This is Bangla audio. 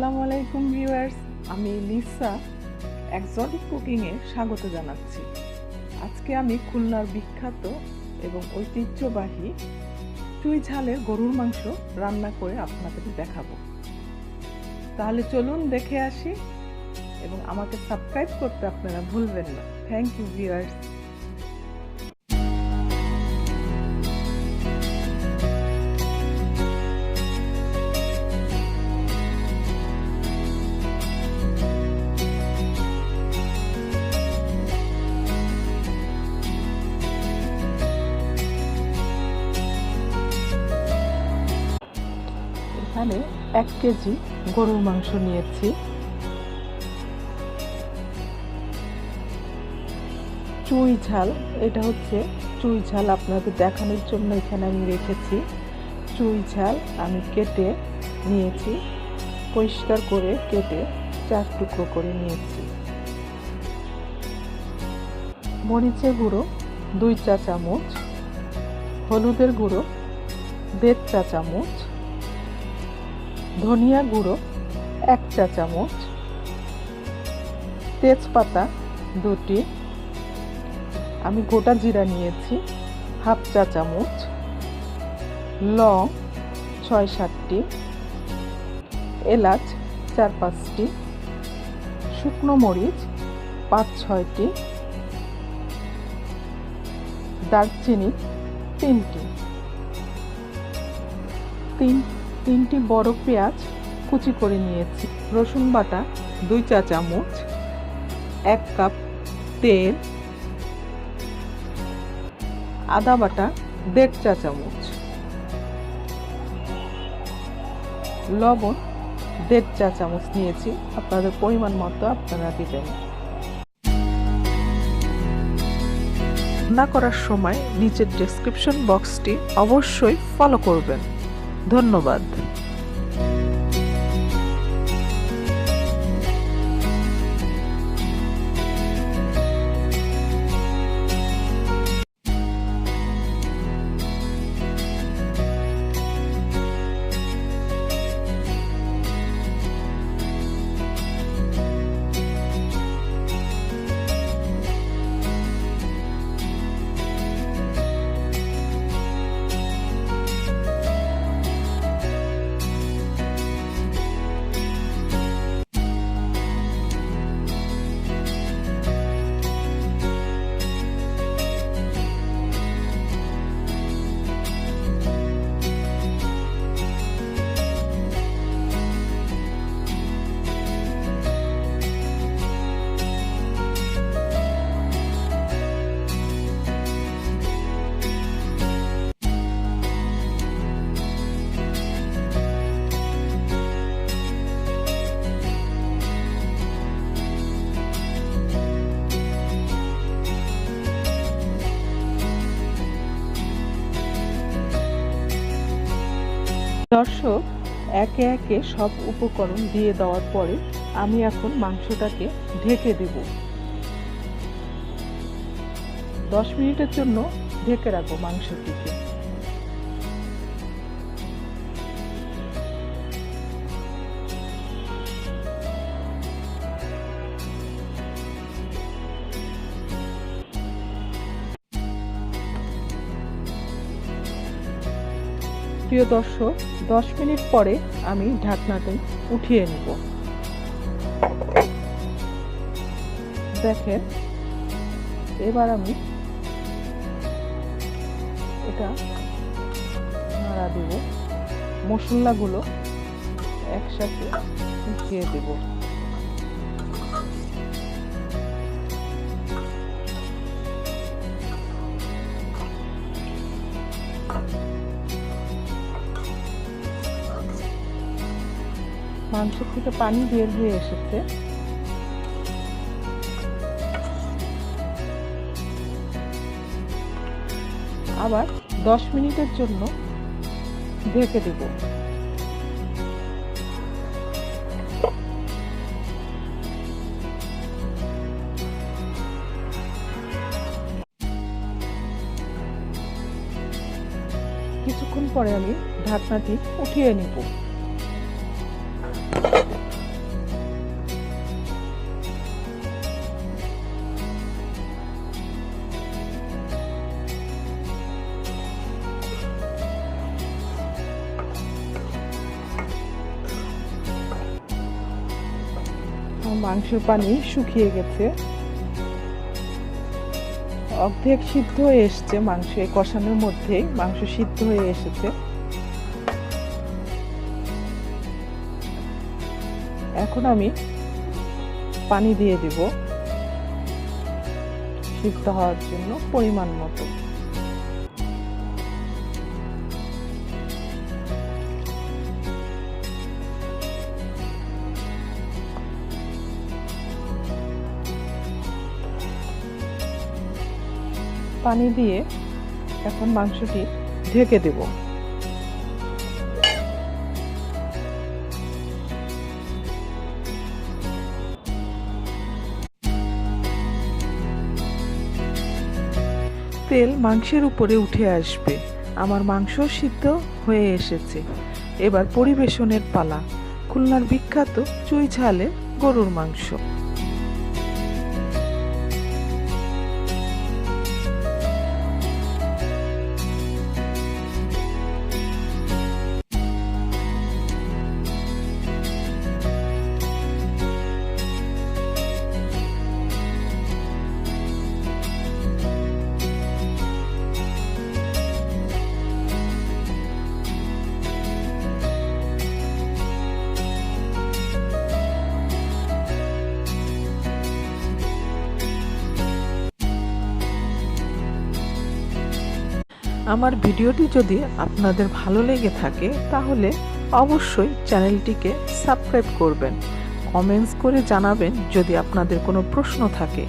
আসসালামু আলাইকুম ভিউয়ার্স, আমি লিসা এক্সোটিক কুকিংয়ে স্বাগত জানাচ্ছি। আজকে আমি খুলনার বিখ্যাত এবং ঐতিহ্যবাহী চুই ঝালের গরুর মাংস রান্না করে আপনাদের দেখাবো। তাহলে চলুন দেখে আসি এবং আমাকে সাবস্ক্রাইব করতে আপনারা ভুলবেন না। Thank you viewers. এখানে 1 কেজি গরুর মাংস নিয়েছি। চুই ঝাল, এটা হচ্ছে চুই ঝাল আপনাদের দেখানোর জন্য এখানে আমি রেখেছি। চুই ঝাল আমি কেটে নিয়েছি, পরিষ্কার করে কেটে 4 টুকরো করে নিয়েছি। মরিচের গুঁড়ো 2 চা চামচ, হলুদের গুঁড়ো 1.5 চা চামচ, ধনিয়া গুঁড়ো 1 চা চামচ, তেজপাতা 2টি, আমি গোটা জিরা নিয়েছি 1/2 চা চামচ, লং 6-7টি, এলাচ 4-5টি, শুকনো মরিচ 5-6টি, দারচিনি 3টি, তিনটি বড় পেঁয়াজ কুচি করে নিয়েছি, রসুন বাটা 2 চা চামচ, 1 কাপ তেল, আদা বাটা 1.5 চা চামচ, লবণ 1.5 চা চামচ নিয়েছি, আপনাদের পরিমাণ মতো আপনারা দিবেন। রান্না করার সময় নিচের ডেসক্রিপশন বক্সটি অবশ্যই ফলো করবেন। ধন্যবাদ। দর্শক, একে একে সব উপকরণ দিয়ে দেওয়ার পরে আমি এখন মাংসটাকে ঢেকে দেব। 10 মিনিটের জন্য ঢেকে রাখবো মাংসটিকে। প্রিয় দর্শক, 10 মিনিট পরে আমি ঢাকনাটা উঠিয়ে নেব। দেখেন, এবার আমি এটা নাড়া দেব, মশলাগুলো একসাথে মিশিয়ে দেব। মাংস থেকে পানি বের হয়ে এসেছে। আবার 10 মিনিটের জন্য ঢেকে দেব। কিছুক্ষণ পরে আমি ঢাকনাটি উঠিয়ে নিব। মাংসের পানি শুকিয়ে গেছে, অর্ধেক সিদ্ধ হয়ে এসছে। মাংস কষানোর মধ্যেই মাংস সিদ্ধ হয়ে এসেছে। এখন আমি পানি দিয়ে দিব সিদ্ধ হওয়ার জন্য পরিমাণ মতো। পানি দিয়ে এখন মাংসটি ঢেকে দেব। তেল মাংসের উপরে উঠে আসবে। আমার মাংস সিদ্ধ হয়ে এসেছে। এবার পরিবেশনের পালা। খুলনার বিখ্যাত চুই ঝালের গরুর মাংস। আমার ভিডিওটি যদি আপনাদের ভালো লেগে থাকে তাহলে অবশ্যই চ্যানেলটিকে সাবস্ক্রাইব করবেন। কমেন্টস করে জানাবেন যদি আপনাদের কোনো প্রশ্ন থাকে।